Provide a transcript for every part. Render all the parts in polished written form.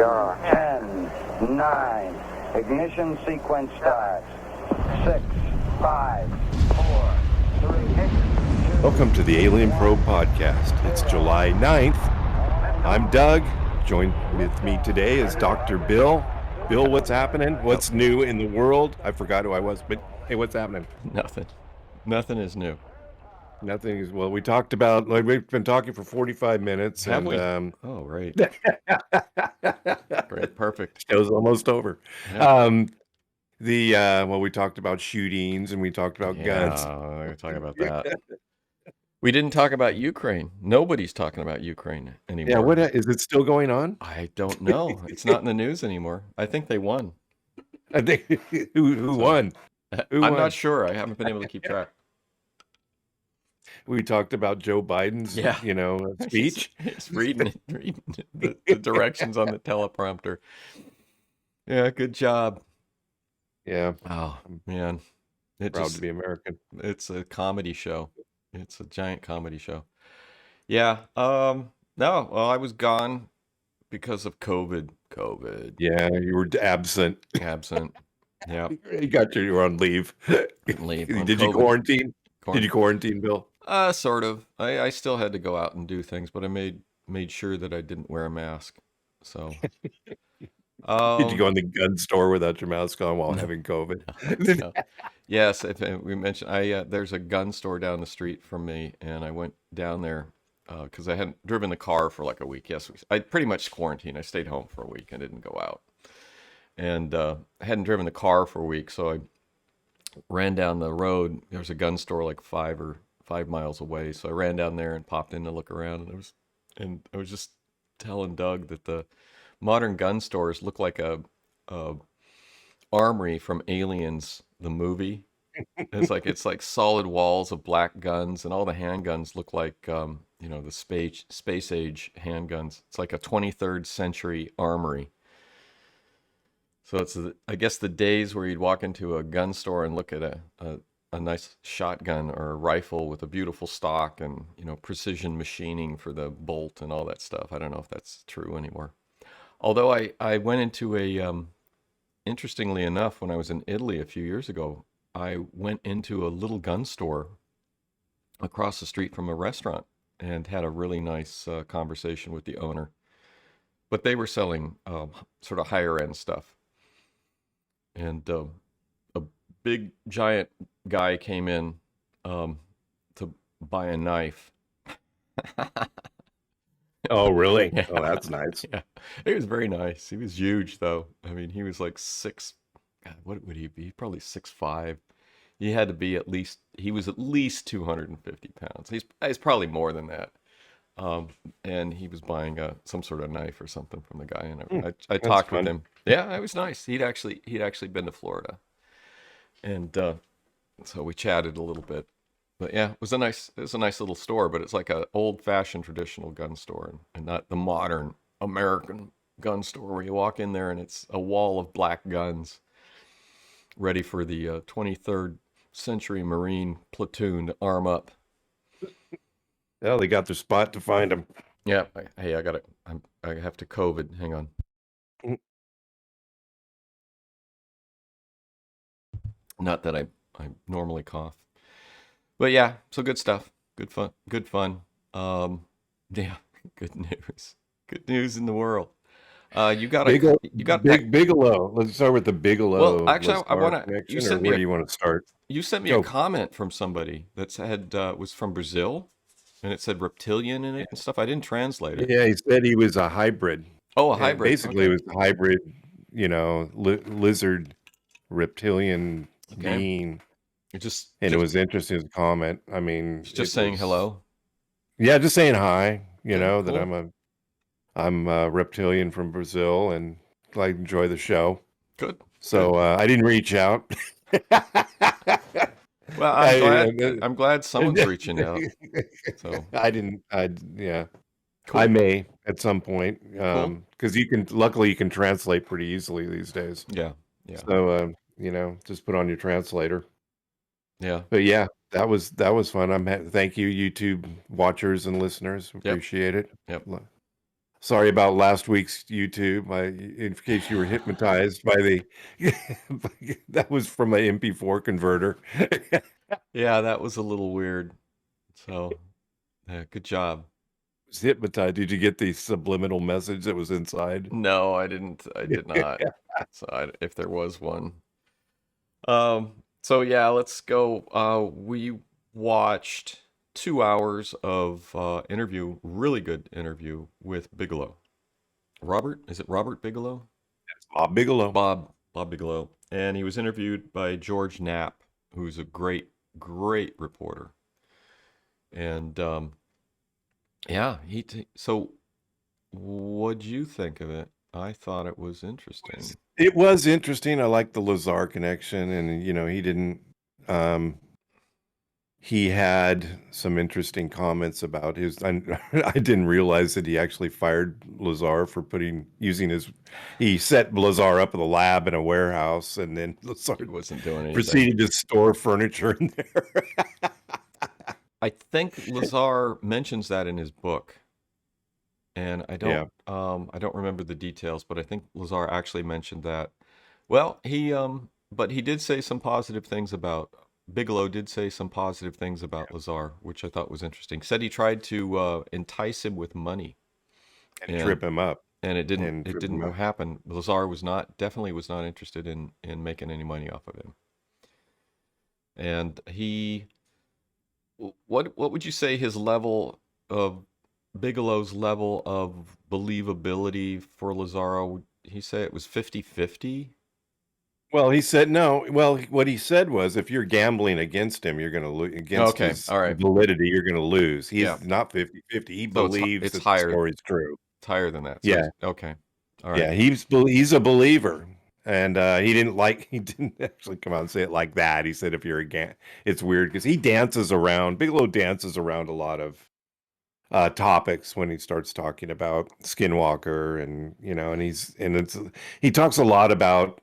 10, 9, ignition sequence starts. 6, 5, 4, 3, Welcome to the Alien Probe Podcast. It's July 9th. I'm Doug. Joined with me today is Dr. Bill. Bill, what's happening? What's new in the world? I forgot who I was, but hey, what's happening? Nothing. Nothing is new. Nothing is, well, we talked about, like, we've been talking for 45 minutes. Have we? And, Oh, right. Great. Perfect. Show's almost over. Yeah. Well, we talked about shootings and we talked about guns. We're talking about that. We didn't talk about Ukraine. Nobody's talking about Ukraine anymore. Yeah, what is it still going on? I don't know. It's not in the news anymore. I think they won. I think who won? I'm not sure. I haven't been able to keep track. We talked about Joe Biden's, speech. It's reading the directions on the teleprompter. Yeah, good job. Yeah. Oh, man. Proud to be American. It's a comedy show. It's a giant comedy show. Yeah. No, well, I was gone because of COVID. Yeah, you were absent. Yeah. You were on leave. Did you quarantine? Did you quarantine, Bill? Sort of. I still had to go out and do things, but I made sure that I didn't wear a mask. So Did you go in the gun store without your mask on while having COVID? No. Yes, we mentioned there's a gun store down the street from me, and I went down there because I hadn't driven the car for like a week. Yes, I pretty much quarantined. I stayed home for a week. I didn't go out, and I hadn't driven the car for a week, so I ran down the road. There was a gun store like 5 miles away, so I ran down there and popped in to look around, and I was just telling Doug that the modern gun stores look like a armory from Aliens, the movie. It's like solid walls of black guns, and all the handguns look like the space age handguns. It's like a 23rd century armory. So it's I guess the days where you'd walk into a gun store and look at a nice shotgun or a rifle with a beautiful stock and precision machining for the bolt and all that stuff. I don't know if that's true anymore. Although I went into interestingly enough, when I was in Italy a few years ago, I went into a little gun store across the street from a restaurant and had a really nice conversation with the owner. But they were selling sort of higher end stuff. And a big giant guy came in to buy a knife. Oh, really? Yeah. Oh, that's nice. Yeah, he was very nice. He was huge, though. I mean, he was like God, what would he be? Probably 6'5". He had to be he was at least 250 pounds. He's probably more than that. And he was buying some sort of knife or something from the guy, and I talked with him. Yeah, it was nice. He'd actually been to Florida, and so we chatted a little bit. But yeah, it was a nice little store, but it's like an old-fashioned traditional gun store, and not the modern American gun store where you walk in there and it's a wall of black guns, ready for the 23rd century Marine platoon to arm up. Well, they got their spot to find them. Yeah. Hey, I have to COVID. Hang on. Not that I normally cough. But yeah, so good stuff. Good fun. Yeah, good news. Good news in the world. You got Bigalow. Let's start with the Bigalow. Well, actually, I want to. Where do you want to start? You sent me a comment from somebody that said was from Brazil, and it said reptilian in it and stuff. I didn't translate it. Yeah, he said he was a hybrid. Oh, a hybrid. Basically, it was a hybrid, lizard reptilian being. It was interesting as a comment. I mean, just saying hello. Yeah, just saying hi. Cool. That I'm a reptilian from Brazil, and I enjoy the show. Good. So I didn't reach out. Well, I'm glad someone's reaching out. So yeah. Cool. I may at some point because cool. Luckily you can translate pretty easily these days. Yeah. So just put on your translator. Yeah. But yeah, that was fun. Thank you, YouTube watchers and listeners. Appreciate it. Yep. Sorry about last week's YouTube. In case you were hypnotized by the, that was from an MP4 converter. Yeah, that was a little weird. So, yeah, good job. Was hypnotized. Did you get the subliminal message that was inside? No, I didn't. I did not. So, if there was one. So yeah, let's go. We watched 2 hours of interview, really good interview with Bigelow. Robert, is it Robert Bigelow? Bob Bigelow. Bob Bigelow. And he was interviewed by George Knapp, who's a great reporter. And yeah, so what'd you think of it? I thought it was interesting. It was interesting. I like the Lazar connection, and he didn't. He had some interesting comments about his. I didn't realize that he actually fired Lazar for using his. He set Lazar up in the lab in a warehouse, and then Lazar He wasn't doing anything. proceeded to store furniture in there. I think Lazar mentions that in his book, and I don't remember the details, but I think Lazar actually mentioned that. Well, but he did say some positive things about Bigelow. Did say some positive things about Lazar, which I thought was interesting. Said he tried to entice him with money and trip him up, and it didn't happen. Lazar definitely was not interested in making any money off of him, and he. What would you say his level of Bigelow's level of believability for Lazaro? Would he say it was 50-50? Well, he said no. Well, what he said was, if you're gambling against him, you're going to lose. Against his validity, you're going to lose. He's not 50-50. He believes that the story's true. It's higher than that. So yeah. Okay. All right. Yeah, he's a believer. And he didn't actually come out and say it like that. He said, if you're it's weird because Bigelow dances around a lot of topics when he starts talking about Skinwalker, and he talks a lot about,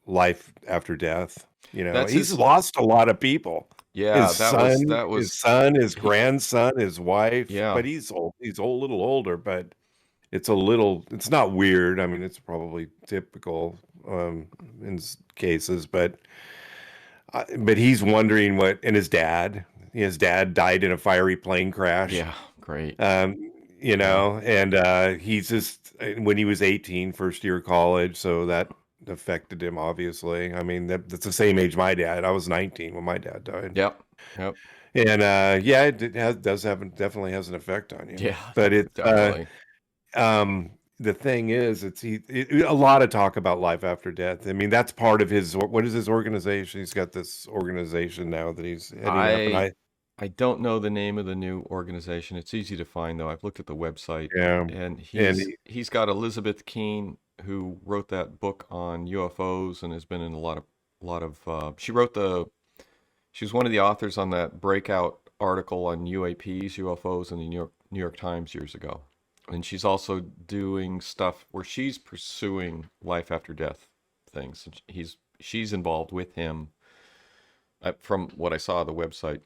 life after death. He's lost a lot of people. Yeah, his son, his grandson, his wife. Yeah. But he's old. He's a little older, but it's not weird. I mean, it's probably typical in cases, but he's wondering and his dad died in a fiery plane crash. Yeah, great. And he's just, when he was 18, first year of college, so that affected him, obviously. I mean, that's the same age my dad. I was 19 when my dad died. Yep. And it definitely has an effect on you. Yeah, but it definitely. The thing is, a lot of talk about life after death. I mean, that's part of what is his organization? He's got this organization now that he's heading up. And I don't know the name of the new organization. It's easy to find, though. I've looked at the website. Yeah. And he's got Elizabeth Keene, who wrote that book on UFOs and has been in a lot of she was one of the authors on that breakout article on UAPs, UFOs in the New York Times years ago. And she's also doing stuff where she's pursuing life after death things. She's involved with him, from what I saw on the website.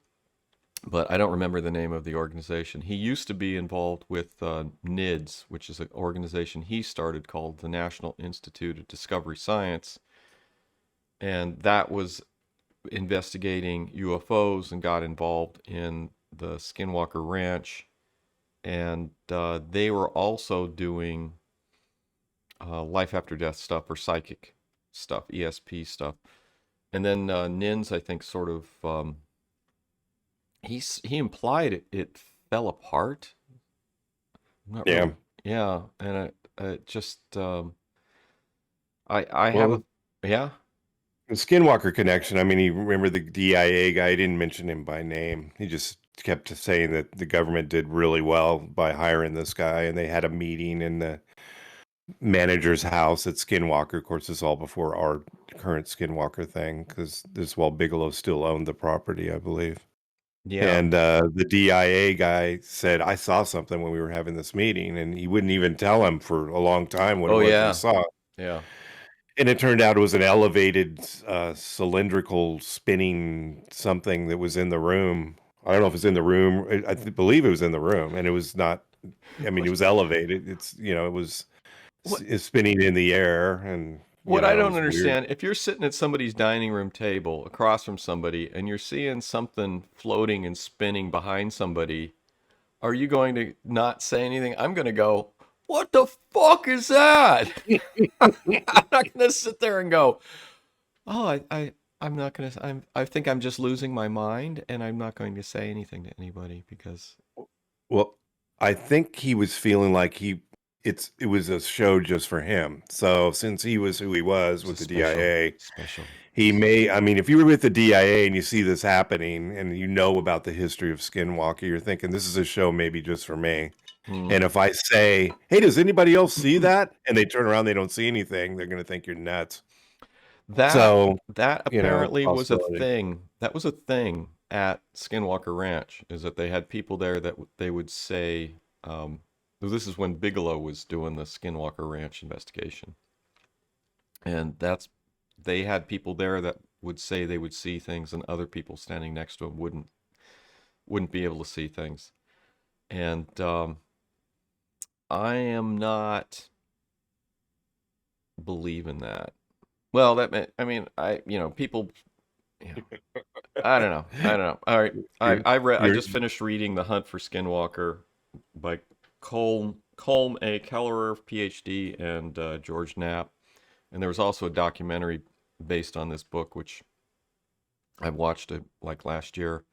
But I don't remember the name of the organization. He used to be involved with NIDS, which is an organization he started called the National Institute of Discovery Science. And that was investigating UFOs and got involved in the Skinwalker Ranch. And they were also doing life after death stuff or psychic stuff, ESP stuff. And then NINS, I think, sort of, he implied it fell apart. Yeah. Yeah. And it just, The Skinwalker connection. I mean, you remember the DIA guy? I didn't mention him by name. He just kept saying that the government did really well by hiring this guy, and they had a meeting in the manager's house at Skinwalker. Of course, this is all before our current Skinwalker thing, because while Bigelow still owned the property, I believe. Yeah. And the DIA guy said, I saw something when we were having this meeting, and he wouldn't even tell him for a long time what it was he saw. Yeah. And it turned out it was an elevated cylindrical spinning something that was in the room. I don't know if it was in the room. I believe it was in the room, and it was not I mean, it was elevated. It was What spinning in the air, and what I it don't was weird. understand, if you're sitting at somebody's dining room table across from somebody and you're seeing something floating and spinning behind somebody, are you going to not say anything? I'm going to go, "What the fuck is that?" I'm not going to sit there and go, "Oh, I'm not going to I think I'm just losing my mind and I'm not going to say anything to anybody because Well, I think he was feeling like it was a show just for him. So since he was who he was it's a with the special DIA, special. I mean, if you were with the DIA and you see this happening and you know about the history of Skinwalker, you're thinking this is a show maybe just for me. Hmm. And if I say, "Hey, does anybody else see that?" and they turn around, they don't see anything, they're going to think you're nuts. That So, that it's a apparently was a possibility. thing. That was a thing at Skinwalker Ranch, is that they had people there that they would say, well, this is when Bigelow was doing the Skinwalker Ranch investigation, and they had people there that would say they would see things, and other people standing next to them wouldn't be able to see things. And I am not believing that. Well, I mean, people. You know, I don't know. I don't know. All right. You're, I you're, just finished reading The Hunt for Skinwalker by Colm A. Kelleher, PhD, and George Knapp. And there was also a documentary based on this book, which I watched it like last year.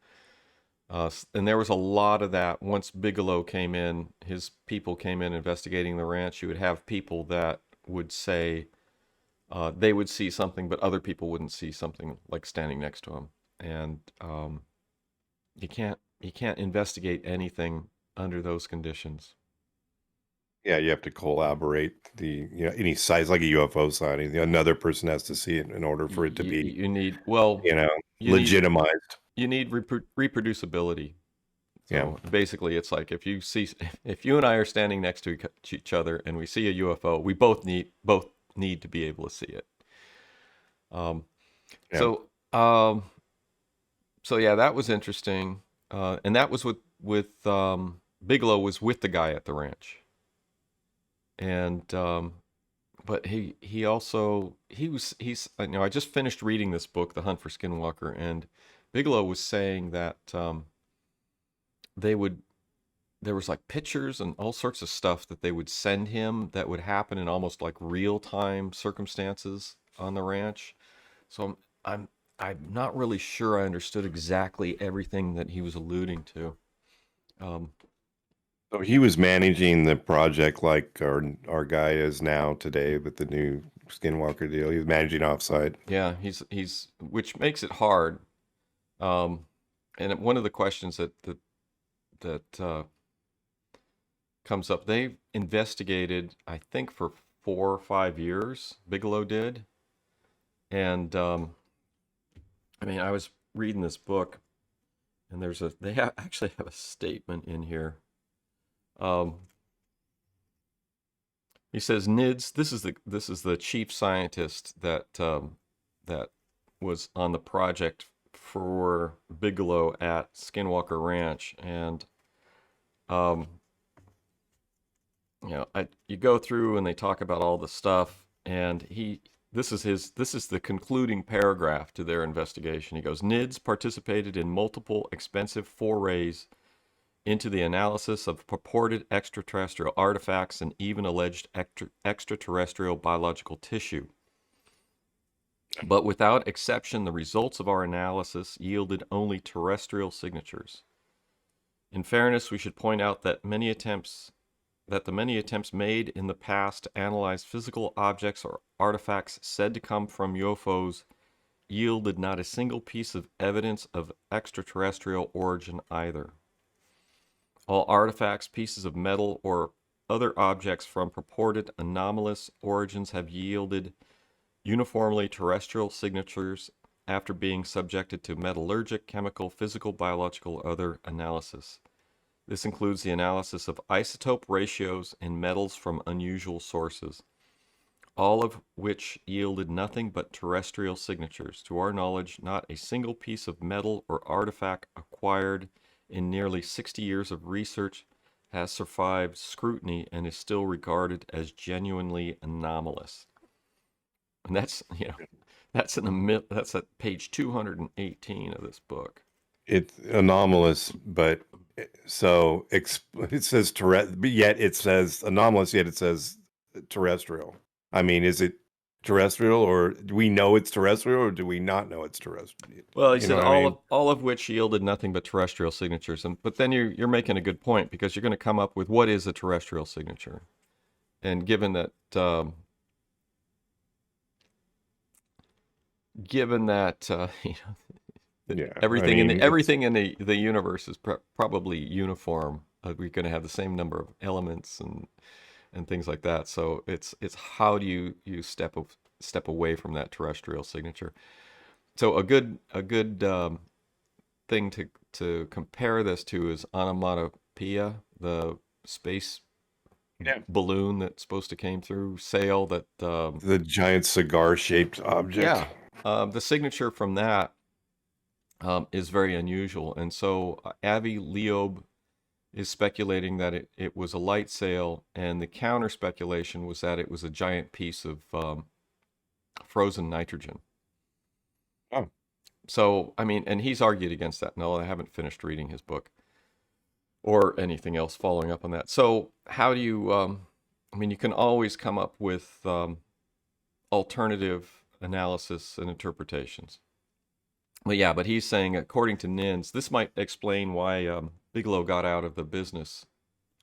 And there was a lot of that. Once Bigelow came in, his people came in investigating the ranch. You would have people that would say they would see something, but other people wouldn't see something, like standing next to him. And you can't investigate anything under those conditions. yeah, you have to collaborate any size like a UFO sighting. Another person has to see it in order for it to You, be, you need well, you know, you need legitimized. you need reproducibility. Yeah. So basically, it's like if you and I are standing next to each other and we see a UFO, we both need to be able to see it. Um, Yeah. so um, so yeah, that was interesting, and that was with Bigelow was with the guy at the ranch, and but he also he's I just finished reading this book, The Hunt for Skinwalker, and Bigelow was saying that they would there was like pictures and all sorts of stuff that they would send him that would happen in almost like real time circumstances on the ranch. So I'm not really sure I understood exactly everything that he was alluding to. Um, So he was managing the project like our guy is now today with the new Skinwalker deal. He was managing offsite. yeah, he's which makes it hard. Um, and one of the questions that comes up, they investigated, I think, for 4 or 5 years. Bigelow did, and I mean, I was reading this book, and actually have a statement in here. Um, he says NIDS. This is the chief scientist that was on the project for Bigelow at Skinwalker Ranch, and um, you go through and they talk about all the stuff, and this is the concluding paragraph to their investigation. He goes, NIDS participated in multiple expensive forays into the analysis of purported extraterrestrial artifacts and even alleged extraterrestrial biological tissue. But without exception, the results of our analysis yielded only terrestrial signatures. In fairness, we should point out that the many attempts made in the past to analyze physical objects or artifacts said to come from UFOs yielded not a single piece of evidence of extraterrestrial origin either. All artifacts, pieces of metal, or other objects from purported anomalous origins have yielded uniformly terrestrial signatures after being subjected to metallurgic, chemical, physical, biological, or other analysis. This includes the analysis of isotope ratios in metals from unusual sources, all of which yielded nothing but terrestrial signatures. To our knowledge, not a single piece of metal or artifact acquired in nearly 60 years of research has survived scrutiny and is still regarded as genuinely anomalous. And that's, that's that's at page 218 of this book. It's anomalous, but so it says yet it says anomalous, yet it says terrestrial. I mean, is it terrestrial, or do we know it's terrestrial, or do we not know it's terrestrial? Well, he You said know what I mean? all of which yielded nothing but terrestrial signatures. But then you're making a good point, because you're going to come up with what is a terrestrial signature, and given that Yeah, everything I mean, everything in the universe is probably uniform. We're going to have the same number of elements and things like that. So it's how do you step away from that terrestrial signature? So a good thing to compare this to is onomatopoeia, the space balloon that's supposed to came through, sail that the giant cigar-shaped object. the signature from that is very unusual. And so Avi Leob is speculating that it was a light sail, and the counter speculation was that it was a giant piece of frozen nitrogen. Oh. So, I mean, and he's argued against that. No, I haven't finished reading his book or anything else following up on that. So how do you, I mean, you can always come up with alternative analysis and interpretations. But he's saying, according to Nins, this might explain why Bigelow got out of the business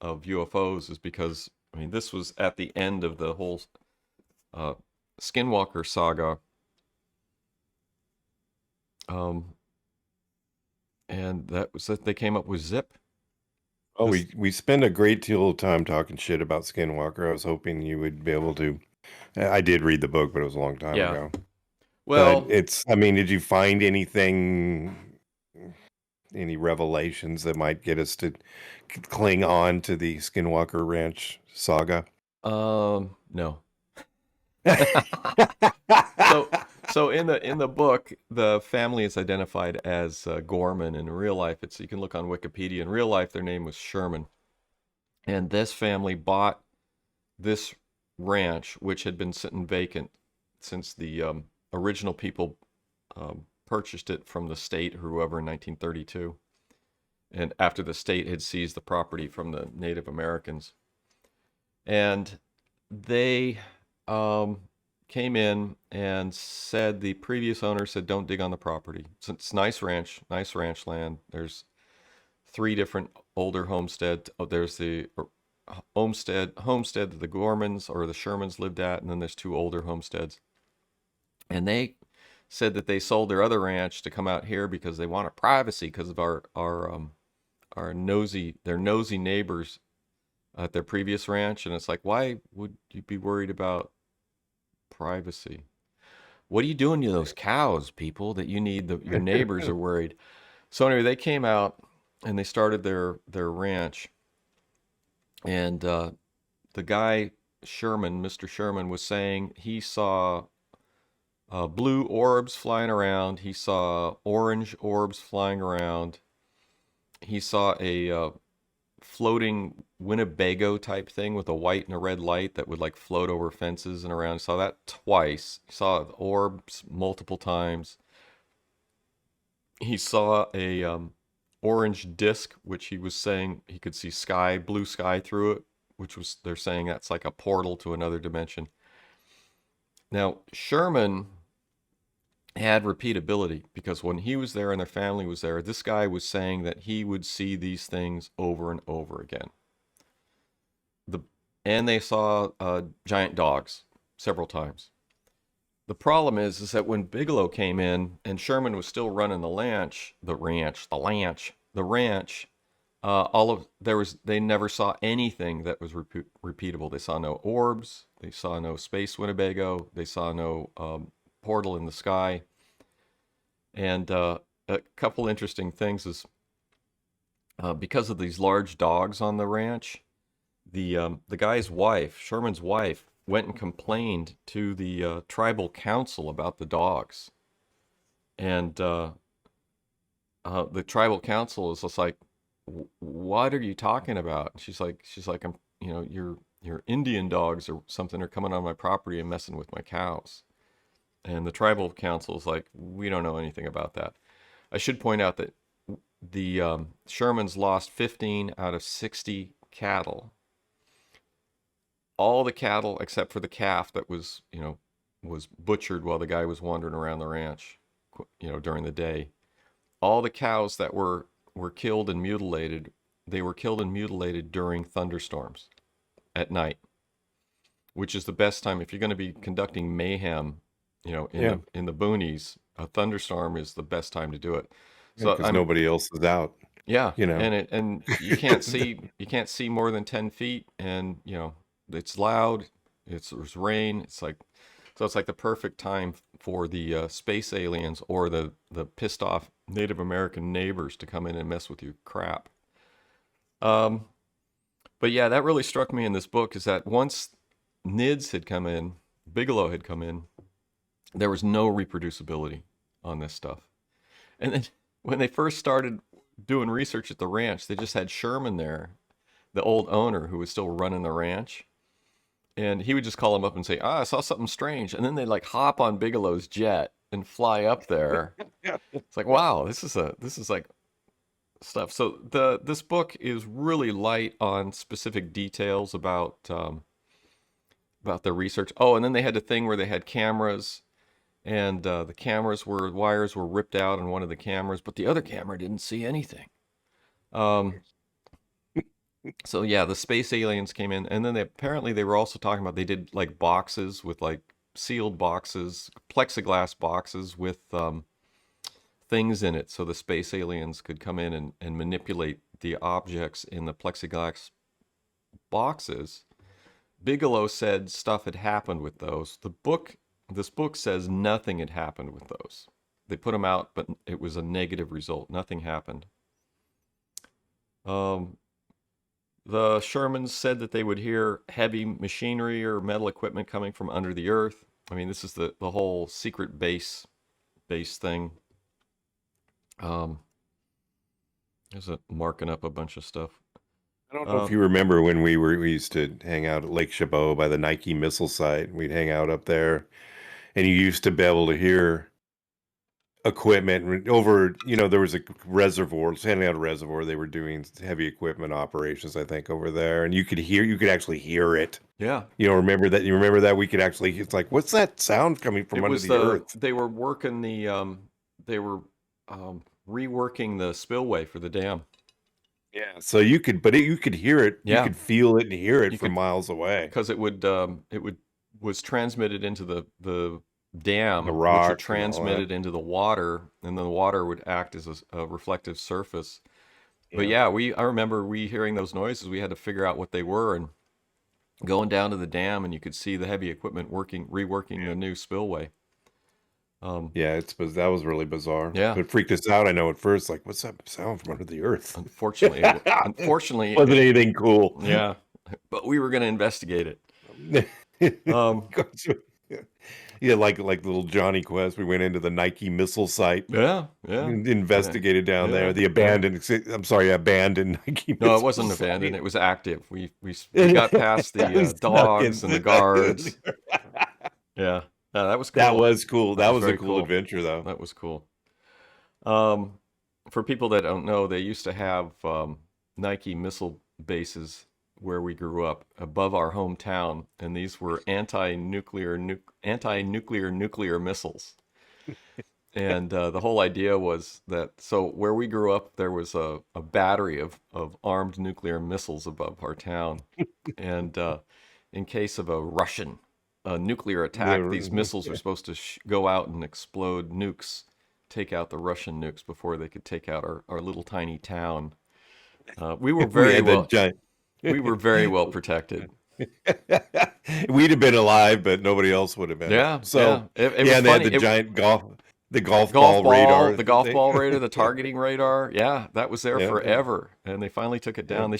of UFOs, is because, I mean, this was at the end of the whole Skinwalker saga. And that was that they came up with Zip. Oh, we spend a great deal of time talking shit about Skinwalker. I was hoping you would be able to. I did read the book, but it was a long time ago. Well, but I mean, did you find anything, any revelations that might get us to cling on to the Skinwalker Ranch saga? No. So in the book, the family is identified as Gorman. In real life, you can look on Wikipedia. In real life, their name was Sherman, and this family bought this ranch, which had been sitting vacant since the original people purchased it from the state, or whoever, in 1932, and after the state had seized the property from the Native Americans, and they came in and said, the previous owner said, don't dig on the property. It's nice ranch land. There's 3 different older homesteads. There's the homestead that the Gormans or the Shermans lived at, and then there's 2 older homesteads. And they said that they sold their other ranch to come out here because they wanted privacy because of their nosy neighbors at their previous ranch. And it's like, why would you be worried about privacy? What are you doing to those cows, people, that you need your neighbors are worried? So anyway, they came out and they started their ranch, and the guy Mr. Sherman, was saying he saw blue orbs flying around. He saw orange orbs flying around. He saw a floating Winnebago type thing with a white and a red light that would like float over fences and around. He saw that twice. He saw orbs multiple times. He saw a orange disc, which he was saying he could see blue sky through it, which was, they're saying that's like a portal to another dimension. Now, Sherman had repeatability, because when he was there and their family was there, this guy was saying that he would see these things over and over again. And they saw giant dogs several times. The problem is that when Bigelow came in and Sherman was still running the ranch, they never saw anything that was repeatable. They saw no orbs. They saw no space Winnebago. They saw no portal in the sky. And a couple interesting things is because of these large dogs on the ranch, the guy's wife, Sherman's wife, went and complained to the tribal council about the dogs. And the tribal council is just like, what are you talking about? She's like, I'm, your Indian dogs or something are coming on my property and messing with my cows. And the tribal council is like, we don't know anything about that. I should point out that the Shermans lost 15 out of 60 cattle. All the cattle except for the calf that was butchered while the guy was wandering around the ranch, during the day. All the cows that were killed and mutilated, they were killed and mutilated during thunderstorms at night, which is the best time if you're going to be conducting mayhem, in the boonies. A thunderstorm is the best time to do it. So because nobody else is out. Yeah, You know. and you can't see more than 10 feet, and it's loud. There's rain. It's like the perfect time for the space aliens or the pissed off Native American neighbors to come in and mess with your crap. But yeah, that really struck me in this book is that once NIDS had come in, Bigelow had come in, there was no reproducibility on this stuff. And then when they first started doing research at the ranch, they just had Sherman there, the old owner who was still running the ranch. And he would just call him up and say, I saw something strange. And then they'd like hop on Bigelow's jet and fly up there. It's like, wow, this is like stuff. So this book is really light on specific details about the research. Oh, and then they had a thing where they had cameras, and the wires were ripped out on one of the cameras, but the other camera didn't see anything. So yeah, the space aliens came in, and then they were also talking about they did like boxes with like sealed boxes, plexiglass boxes with things in it, so the space aliens could come in and manipulate the objects in the plexiglass boxes. Bigelow said stuff had happened with those. This book says nothing had happened with those. They put them out, but it was a negative result. Nothing happened. The Shermans said that they would hear heavy machinery or metal equipment coming from under the earth. I mean, this is the whole secret base thing. There's marking up a bunch of stuff. I don't know if you remember when we used to hang out at Lake Chabot by the Nike missile site. We'd hang out up there, and you used to be able to hear equipment over, there was a reservoir, standing out a reservoir. They were doing heavy equipment operations, I think, over there, and you could actually hear it. Yeah. Remember that? You remember that? It's like, what's that sound coming from under the earth? They were working reworking the spillway for the dam. Yeah, so you could hear it. Yeah. You could feel it and hear it from miles away. Because it was transmitted into the dam, the rock, which would transmit it into the water, and then the water would act as a reflective surface. But yeah, I remember hearing those noises. We had to figure out what they were, and going down to the dam, and you could see the heavy equipment reworking the new spillway. That was really bizarre. Yeah, it freaked us out. I know at first, like, what's that sound from under the earth? Unfortunately, it wasn't anything cool. Yeah, but we were going to investigate it. Yeah, like little Johnny Quest. We went into the Nike missile site. Yeah. Investigated down there. The abandoned Nike. No, it wasn't abandoned. It was active. We got past the dogs and the guards. Yeah. That was cool. That was cool. That was a cool adventure, though. That was cool. For people that don't know, they used to have Nike missile bases where we grew up above our hometown, and these were anti-nuclear missiles. And the whole idea was that, so where we grew up, there was a battery of armed nuclear missiles above our town. And in case of a Russian nuclear attack, these missiles were supposed to go out and explode nukes, take out the Russian nukes before they could take out our little tiny town. We were very well protected. We'd have been alive, but nobody else would have been. Yeah. So It was and they funny. had the giant golf ball radar. The golf ball radar, the targeting radar. Yeah, that was there forever, and they finally took it down.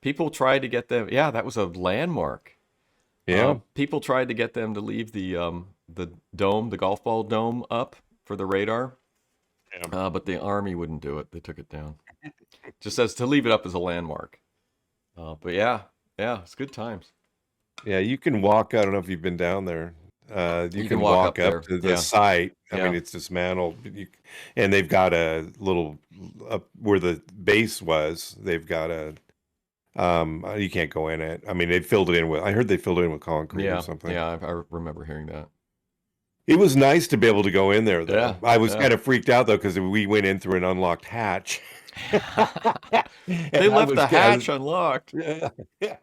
People tried to get them. Yeah, that was a landmark. Yeah. People tried to get them to leave the dome, the golf ball dome, up for the radar. Yeah. But the Army wouldn't do it. They took it down. just as to leave it up as a landmark. But yeah, it's good times. Yeah, you can walk. I don't know if you've been down there. You You can can walk walk up up there. to the Yeah, site. I mean, yeah, it's dismantled, but and they've got a little up where the base was. They've got a you can't go in it. I mean, they filled it in with. I heard they filled it in with concrete or yeah, something. yeah. I remember hearing that. It was nice to be able to go in there, Yeah, though. I was yeah. kind of freaked out though because we went in through an unlocked hatch, They and left the I was hatch unlocked. yeah.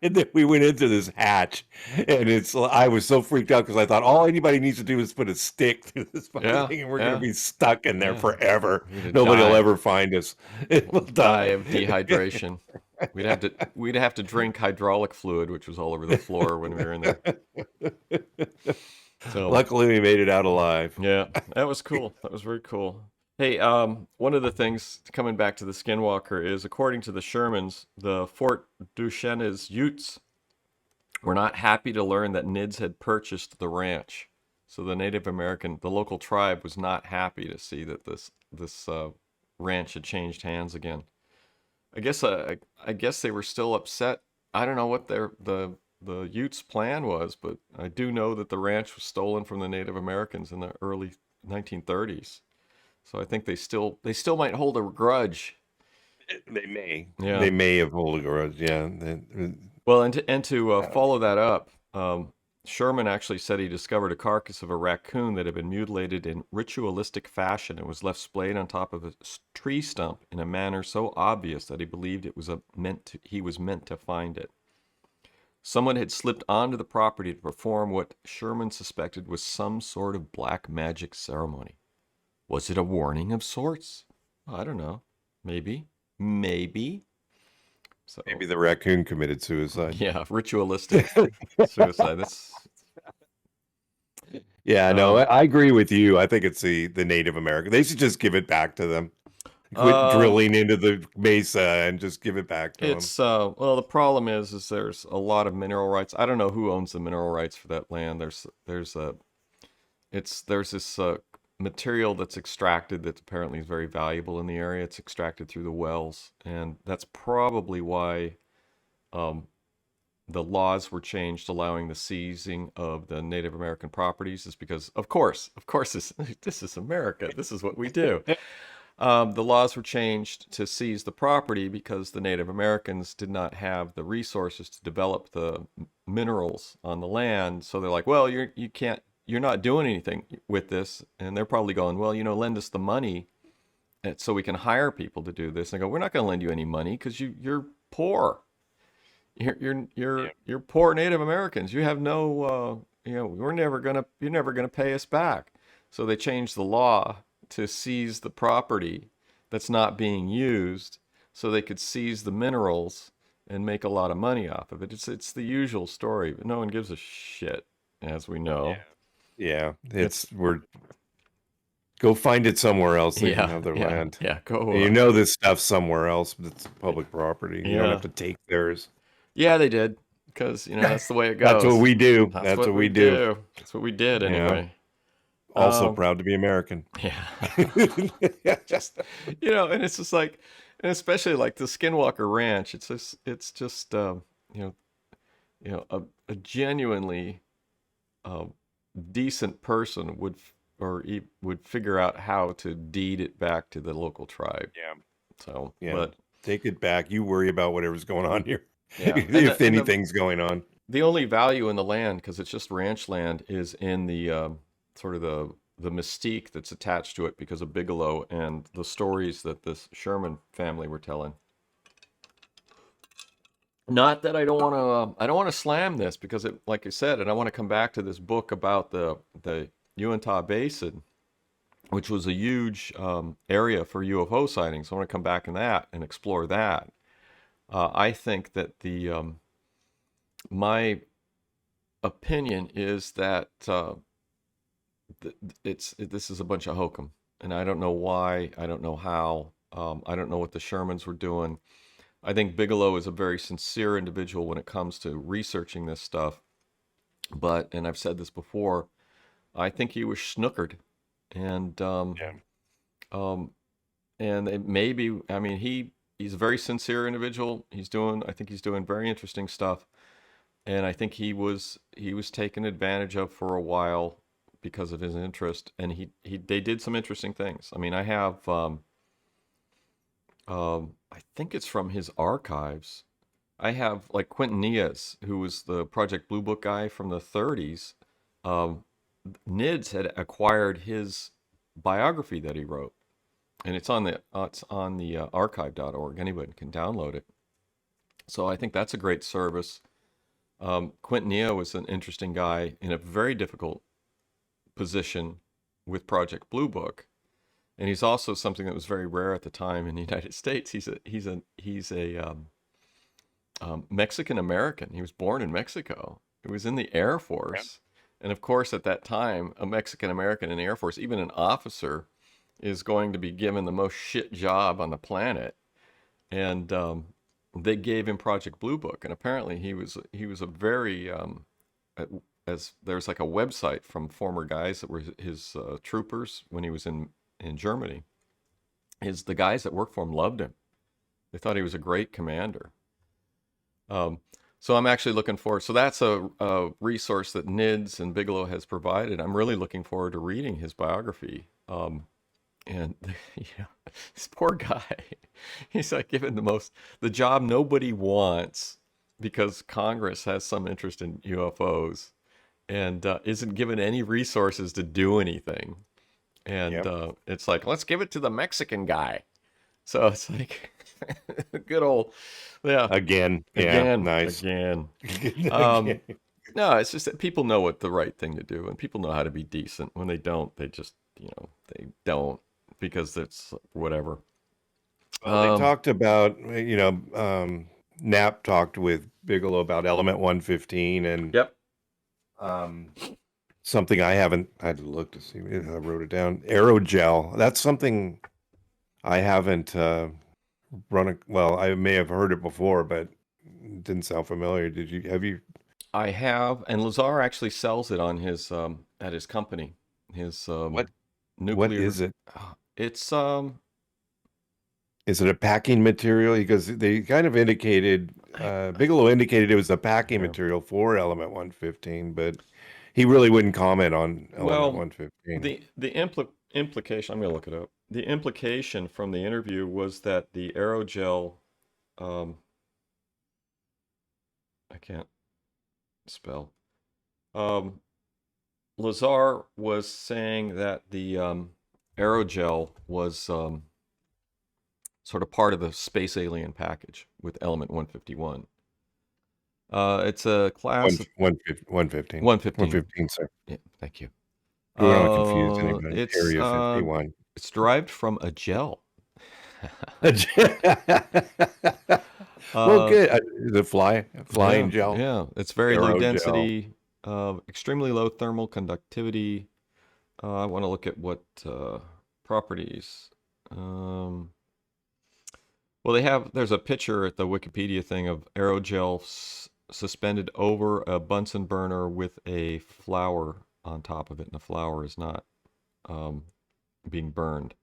And then we went into this hatch, and I was so freaked out because I thought all anybody needs to do is put a stick through this fucking Yeah, thing, and we're gonna yeah, be stuck in there yeah. forever. We'd have Nobody will died, ever find us. We'll die die. of dehydration. We'd have to drink hydraulic fluid, which was all over the floor when we were in there. So Luckily, we made it out alive. yeah, that was cool. That was very cool. Hey, one of the things coming back to the Skinwalker is, according to the Shermans, the Fort Duchesne's Utes were not happy to learn that NIDS had purchased the ranch. So the Native American, the local tribe, was not happy to see that this ranch had changed hands again. I guess they were still upset. I don't know what the Utes' plan was, but I do know that the ranch was stolen from the Native Americans in the early 1930s. So I think they still might hold a grudge. They may. Yeah. They may have hold a grudge. Yeah. Well, and to follow that up, Sherman actually said he discovered a carcass of a raccoon that had been mutilated in ritualistic fashion and was left splayed on top of a tree stump in a manner so obvious that he believed he was meant to find it. Someone had slipped onto the property to perform what Sherman suspected was some sort of black magic ceremony. Was it a warning of sorts? I don't know. Maybe. So Maybe the raccoon committed suicide. yeah, ritualistic suicide. That's Yeah, no, I agree with you. I think it's the Native American. They should just give it back to them. Quit drilling into the mesa and just give it back to them. It's well, the problem is there's a lot of mineral rights. I don't know who owns the mineral rights for that land. There's this material that's extracted that apparently is very valuable in the area. It's extracted through the wells, and that's probably why the laws were changed allowing the seizing of the Native American properties, is because of course this is America. This is what we do. The laws were changed to seize the property because the Native Americans did not have the resources to develop the minerals on the land. So they're like, well, you're not doing anything with this. And they're probably going, well, lend us the money so we can hire people to do this. And they go, we're not going to lend you any money because you're poor. You're poor Native Americans. You have no, you're never gonna pay us back. So they changed the law to seize the property that's not being used, so they could seize the minerals and make a lot of money off of it. It's the usual story, but no one gives a shit, as we know. Yeah, go find it somewhere else. They can have their land. Yeah, go. This stuff's somewhere else, but it's public property. You don't have to take theirs. Yeah, they did, because that's the way it goes. That's what we do. That's what we do. That's what we did anyway. Also proud to be American. Yeah. Just and it's just like, and especially like the Skinwalker Ranch, it's just a genuinely decent person would figure out how to deed it back to the local tribe. Yeah. So but take it back. You worry about whatever's going on here. Yeah. If anything's going on. The only value in the land, because it's just ranch land, is in the sort of the mystique that's attached to it because of Bigalow and the stories that this Sherman family were telling. Not that I don't want to slam this, because it, like I said, and I want to come back to this book about the Uintah Basin, which was a huge area for UFO sightings. I want to come back in that and explore that. I think that my opinion is that this is a bunch of hokum, and I don't know why, I don't know how, I don't know what the Shermans were doing. I think Bigalow is a very sincere individual when it comes to researching this stuff, and I've said this before, I think he was snookered, and and maybe, I mean, he's a very sincere individual. I think he's doing very interesting stuff. And I think he was taken advantage of for a while because of his interest. And they did some interesting things. I mean, I have, I think it's from his archives. I have like Quentin Nias, who was the Project Blue Book guy from the 30s. NIDS had acquired his biography that he wrote, and it's on the archive.org. Anybody can download it. So I think that's a great service. Quentin Nia was an interesting guy in a very difficult position with Project Blue Book, and he's also something that was very rare at the time in the United States. He's a Mexican American. He was born in Mexico. He was in the Air Force. And of course, at that time, a Mexican American in the Air Force, even an officer, is going to be given the most shit job on the planet. And they gave him Project Blue Book, and apparently he was a very as there's like a website from former guys that were his troopers when he was in Germany. The guys that worked for him loved him. They thought he was a great commander. So I'm actually looking forward. So that's a resource that NIDS and Bigalow has provided. I'm really looking forward to reading his biography. And this poor guy, he's like given the job nobody wants because Congress has some interest in UFOs and isn't given any resources to do anything. And it's like, let's give it to the Mexican guy. So it's like good old, Again, nice. Again. No, it's just that people know what the right thing to do, and people know how to be decent. When they don't, they just, they don't because it's whatever. They talked about, Knapp talked with Bigelow about Element 115 and Yep. Something I had to look to see. I wrote it down. Aerogel. That's something I haven't I may have heard it before, but it didn't sound familiar. Have you? I have, and Lazar actually sells it on his at his company. His What nuclear. is it? It's Is it a packing material? Because they kind of indicated Bigelow indicated it was a packing material for Element 115, but he really wouldn't comment on Element 115. The implication, I'm going to look it up. The implication from the interview was that the aerogel, I can't spell. Lazar was saying that the aerogel was sort of part of the space alien package with Element 151. It's a class 115. 115, sir. Yeah, thank you. We don't want to confuse anybody. It's Area 51. It's derived from a gel. Well, good. The flying gel. Yeah, it's very low Aerogel. density, extremely low thermal conductivity. I want to look at what properties. Well, there's a picture at the Wikipedia thing of aerogel suspended over a Bunsen burner with a flower on top of it, and the flower is not being burned.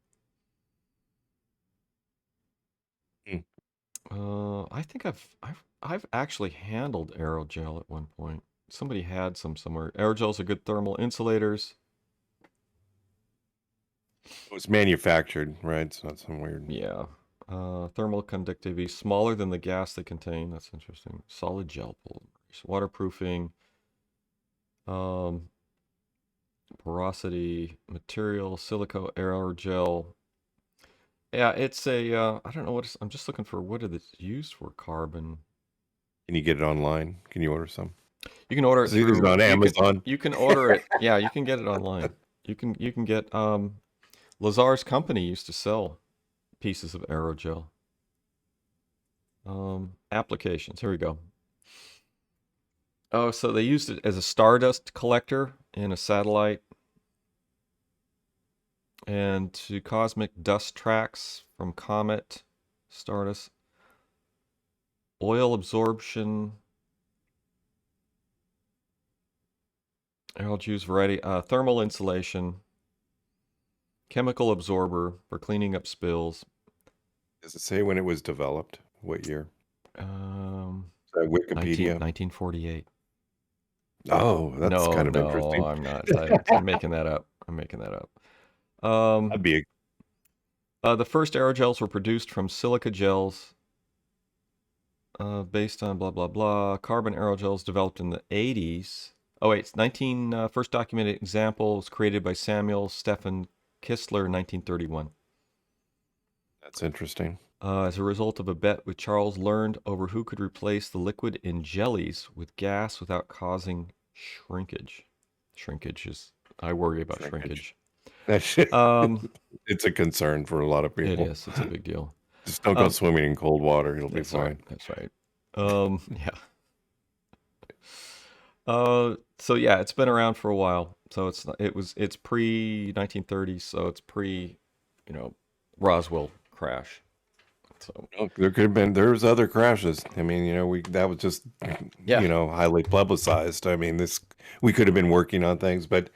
I think I've actually handled aerogel at one point. Somebody had some somewhere. Aerogels are good thermal insulators. It was manufactured, right? It's not some weird. Yeah. Thermal conductivity smaller than the gas they contain. That's interesting. Solid gel polymers. Waterproofing. Porosity, material, silica, aerogel. Yeah, it's a, I don't know I'm just looking for what it's used for, carbon. Can you get it online? Can you order some? You can order it through on Amazon. You can order it. Yeah, you can get it online. You can get, Lazar's company used to sell pieces of aerogel. Applications, here we go. Oh, so they used it as a stardust collector in a satellite and to cosmic dust tracks from comet, stardust, oil absorption, aerogel juice variety, thermal insulation, chemical absorber for cleaning up spills. Does it say when it was developed? What year? Um, Wikipedia. 1948. Oh, that's No, kind of no, interesting. I'm not. I'm making that up. I'm making that up. That'd be The first aerogels were produced from silica gels based on blah, blah, blah. Carbon aerogels developed in the 80s. Oh, wait, first documented example was created by Samuel Stephen Kistler in 1931. that's interesting. As a result of a bet with Charles learned over who could replace the liquid in jellies with gas without causing shrinkage. Shrinkage is, I worry about shrinkage. It's a concern for a lot of It people. is. It's a big deal. Just don't go swimming in cold water. It'll be fine. Right. That's right. Yeah. So yeah, it's been around for a while. So it's pre 1930s. So it's pre, Roswell crash. So There could have been. There's other crashes. I mean, that was just, yeah, highly publicized. I mean, we could have been working on things, but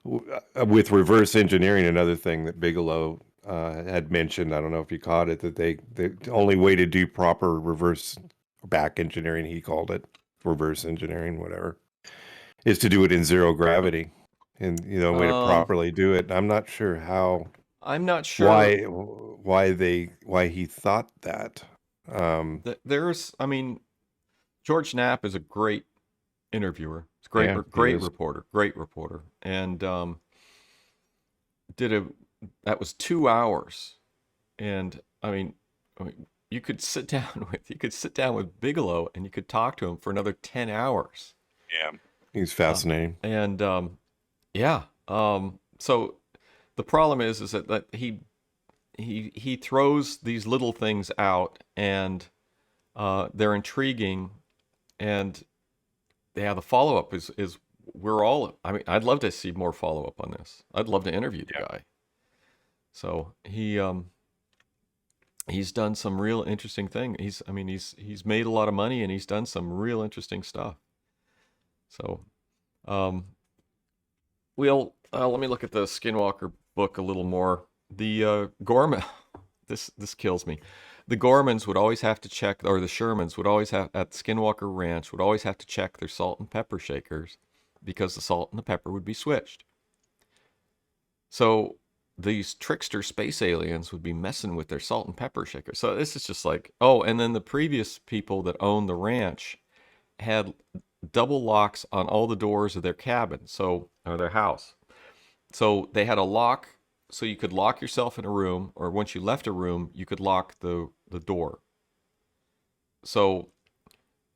with reverse engineering, another thing that Bigelow had mentioned, I don't know if you caught it, that the only way to do proper reverse back engineering, he called it reverse engineering, whatever, is to do it in zero gravity, and way to properly do it. I'm not sure how. I'm not sure why he thought that. I mean, George Knapp is a great interviewer. He's great reporter, and that was 2 hours, and I mean, you could sit down with Bigelow, and you could talk to him for another 10 hours. Yeah, he's fascinating, and yeah. So the problem is that he throws these little things out, and they're intriguing, and yeah, the follow up is I mean, I'd love to see more follow up on this. I'd love to interview the guy. So he's done some real interesting thing. He's made a lot of money, and he's done some real interesting stuff. So let me look at the Skinwalker book a little more. The Gorman, this kills me. The Gormans would always have to check, or the Shermans would always have, at Skinwalker Ranch, would always have to check their salt and pepper shakers, because the salt and the pepper would be switched. So these trickster space aliens would be messing with their salt and pepper shakers. So this is just like, and then the previous people that owned the ranch had double locks on all the doors of their cabin, or their house. So they had a lock, so you could lock yourself in a room, or once you left a room, you could lock the door. So,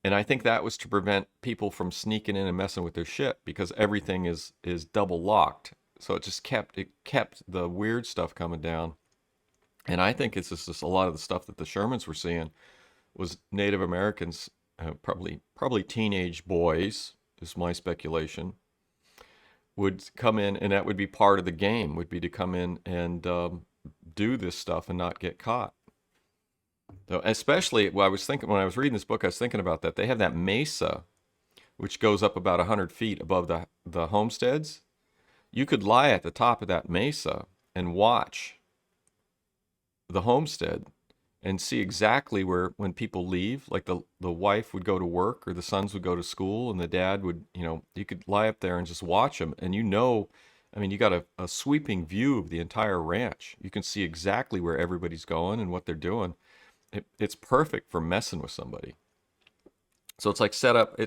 and I think that was to prevent people from sneaking in and messing with their shit, because everything is double locked. So it kept the weird stuff coming down. And I think it's just a lot of the stuff that the Shermans were seeing was Native Americans, probably teenage boys, is my speculation, would come in, and that would be part of the game, would be to come in and do this stuff and not get caught. So especially, when I was reading this book, I was thinking about that. They have that mesa, which goes up about 100 feet above the homesteads. You could lie at the top of that mesa and watch the homestead and see exactly when people leave, like the wife would go to work, or the sons would go to school, and the dad would, you could lie up there and just watch them. And I mean, you got a sweeping view of the entire ranch. You can see exactly where everybody's going and what they're doing. It's perfect for messing with somebody. So it's like set up,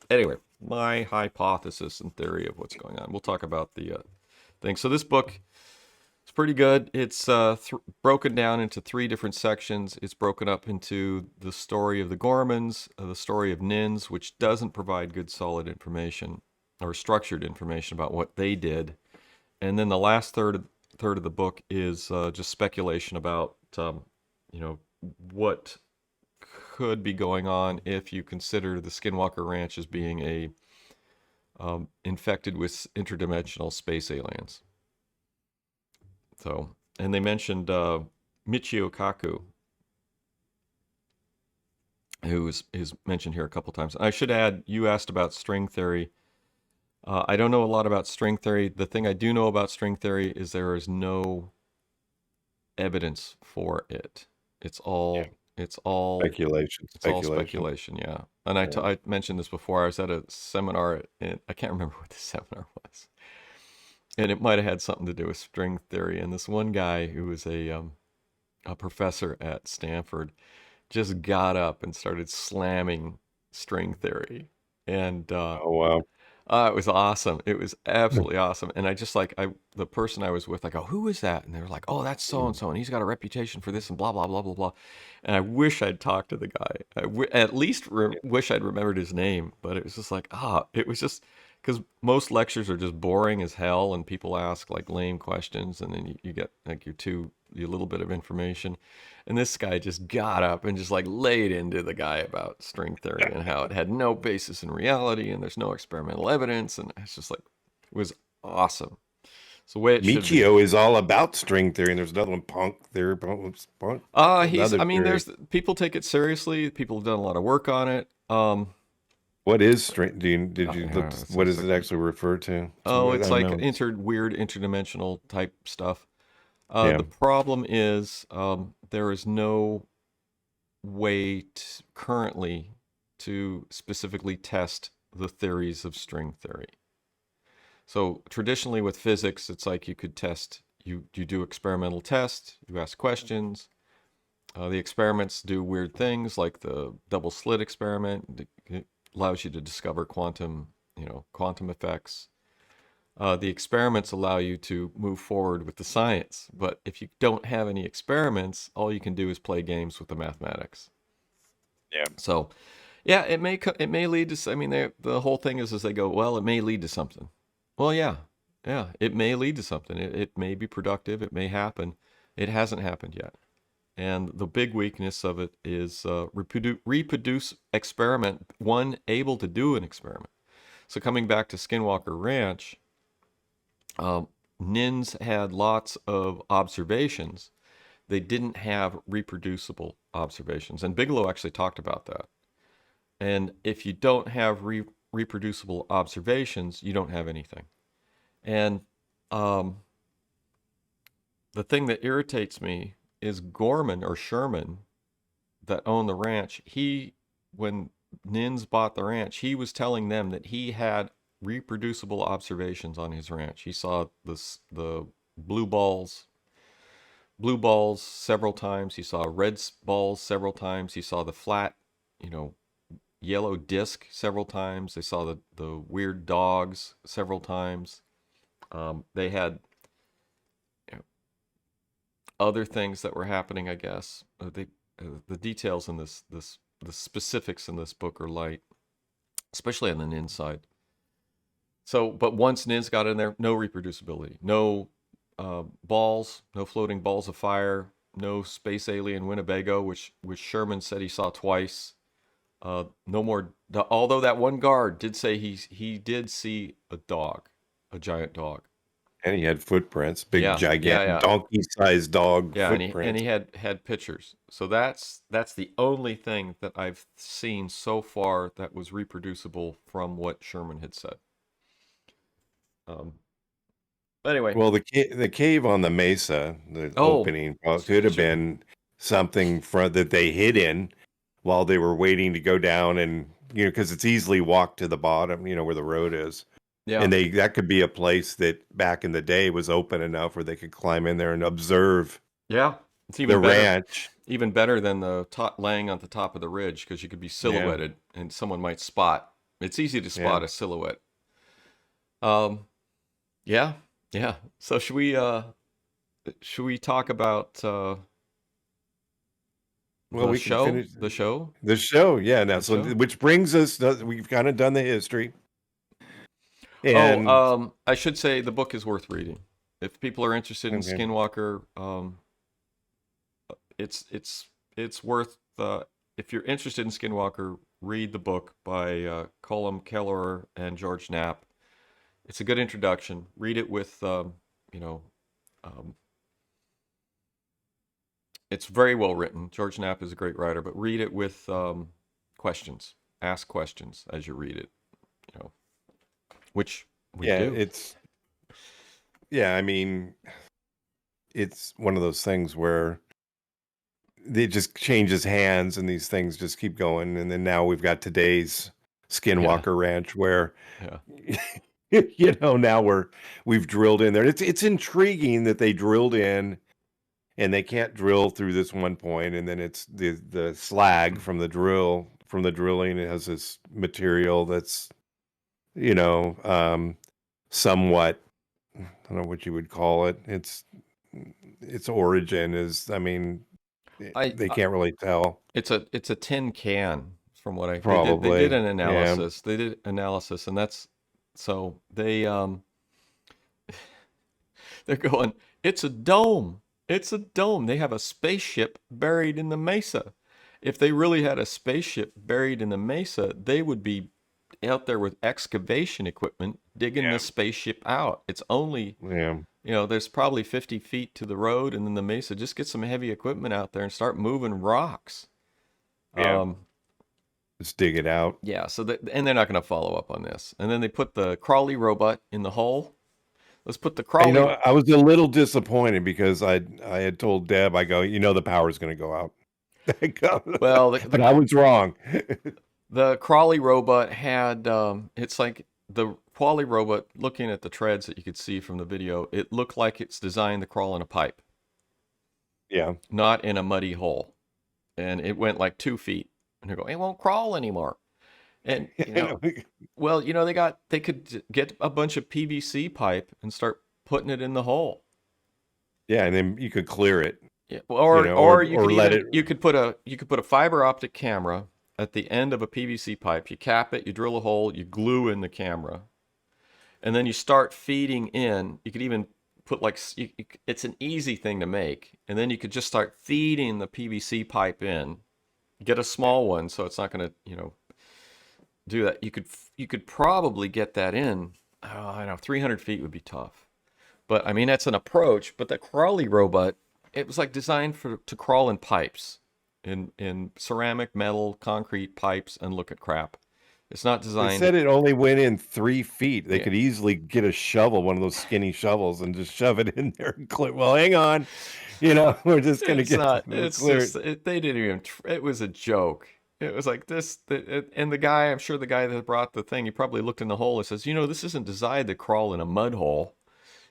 anyway, my hypothesis and theory of what's going on. We'll talk about the thing. So this book, it's pretty good. It's broken down into 3 different sections. It's broken up into the story of the Gormans, the story of Nins, which doesn't provide good solid information or structured information about what they did. And then the last third of the book is just speculation about what could be going on if you consider the Skinwalker Ranch as being infected with interdimensional space aliens. So, and they mentioned Michio Kaku, who is mentioned here a couple times. I should add, you asked about string theory. I don't know a lot about string theory. The thing I do know about string theory is there is no evidence for it. It's all Yeah. it's all Speculation. it's all Speculation. speculation. Yeah, and Yeah. I mentioned this before. I was at a seminar, and I can't remember what the seminar was, and it might have had something to do with string theory. And this one guy who was a professor at Stanford just got up and started slamming string theory, and Oh wow. it was awesome. It was absolutely awesome. And I just like the person I was with, I go, who is that? And they were like, oh, that's so and so, and he's got a reputation for this and blah blah blah blah blah. And I wish I'd talked to the guy. At least wish I'd remembered his name. But it was just like, it was just because most lectures are just boring as hell, and people ask like lame questions, and then you get like your little bit of information. And this guy just got up and just like laid into the guy about string theory and how it had no basis in reality and there's no experimental evidence. And it's just like, it was awesome. It's the way it should be. Michio is all about string theory, and there's another one, punk theory. Punk. Another I mean, theory. people take it seriously. People have done a lot of work on it. What is string? Did you look? What does like, it actually refer to? it's like know. weird interdimensional type stuff. Yeah. The problem is there is no way currently to specifically test the theories of string theory. So traditionally with physics, it's like you could test, you do experimental tests, you ask questions. The experiments do weird things like the double slit experiment. It allows you to discover quantum effects. The experiments allow you to move forward with the science. But if you don't have any experiments, all you can do is play games with the mathematics. Yeah. So, yeah, it may lead to. I mean, the whole thing is they go, well, it may lead to something. Well, yeah, it may lead to something. It may be productive. It may happen. It hasn't happened yet. And the big weakness of it is reproduce experiment, able to do an experiment. So coming back to Skinwalker Ranch, Nins had lots of observations. They didn't have reproducible observations. And Bigelow actually talked about that. And if you don't have reproducible observations, you don't have anything. And the thing that irritates me is Gorman or Sherman that owned the ranch. When Nins bought the ranch, he was telling them that he had reproducible observations on his ranch. He saw the blue balls several times. He saw red balls several times. He saw the flat, yellow disc several times. They saw the weird dogs several times. They had other things that were happening, I guess. The details in the specifics in this book are light, especially on the Nin side. So, but once Nins got in there, no reproducibility, no balls, no floating balls of fire, no space alien Winnebago, which Sherman said he saw twice. No more. Although that one guard did say he did see a giant dog. And he had footprints, gigantic, yeah. donkey-sized dog footprints. And he had pictures. So that's the only thing that I've seen so far that was reproducible from what Sherman had said. Anyway. Well, the cave on the mesa, the opening, could have been something that they hid in while they were waiting to go down, and because it's easily walked to the bottom, where the road is. Yeah. And that could be a place that back in the day was open enough where they could climb in there and observe. Yeah, it's even the better, ranch. Even better than the laying on the top of the ridge, because you could be silhouetted and someone might spot. It's easy to spot a silhouette. Yeah. So should we talk about the show? The show? The show, yeah. Now, which brings us, we've kind of done the history. And, I should say the book is worth reading. If people are interested in Skinwalker, it's worth. If you're interested in Skinwalker, read the book by Colum Kelleher and George Knapp. It's a good introduction. Read it with, it's very well written. George Knapp is a great writer, but read it with questions. Ask questions as you read it. Which we do. I mean, it's one of those things where it just changes hands and these things just keep going. And then now we've got today's Yeah. Skinwalker Ranch where, Yeah. now we've drilled in there. It's intriguing that they drilled in and they can't drill through this one point, and then it's the slag from the drilling. It has this material that's, you know, somewhat, I don't know what you would call it. Its origin is, I mean, I, they can't really tell. it's a tin can from what they did Probably, an yeah, analysis. They did analysis, and that's so they're going, it's a dome. It's a dome. They have a spaceship buried in the mesa. If they really had a spaceship buried in the mesa, they would be out there with excavation equipment digging yeah, the spaceship out. It's only, yeah, there's probably 50 feet to the road and then the mesa. Just get some heavy equipment out there and start moving rocks. yeah. Um, Just dig it out. yeah, and they're not going to follow up on this. And then they put the Crawley robot in the hole. Let's put the And, Crawley. I was a little disappointed because I had told Deb, I go, the power's going to go out. I go, Well, but I was wrong. the Crawley robot had, it's like the Crawley robot, looking at the treads that you could see from the video, it looked like it's designed to crawl in a pipe, Yeah. not in a muddy hole. And it went like 2 feet. And they go, it won't crawl anymore. And, well, they could get a bunch of PVC pipe and start putting it in the hole. Yeah, and then you could clear it. Yeah, or you or could let even it. you could put a fiber optic camera at the end of a PVC pipe. You cap it, you drill a hole, you glue in the camera, and then you start feeding in. You could even put it's an easy thing to make, and then you could just start feeding the PVC pipe in. Get a small one so it's not going to do that. You could probably get that in. Oh, I know 300 feet would be tough, but I mean that's an approach. But the Crawley robot, it was like designed to crawl in pipes, in ceramic, metal, concrete pipes, and look at crap. It's not They designed. said it only went in 3 feet. They Yeah. could easily get a shovel, one of those skinny shovels, and just shove it in there and clear. Well, hang on, we're just gonna It's not. we'll It's clear just they didn't even. It was a joke. It was like this, and the guy. I'm sure the guy that brought the thing. He probably looked in the hole and says, "This isn't designed to crawl in a mud hole.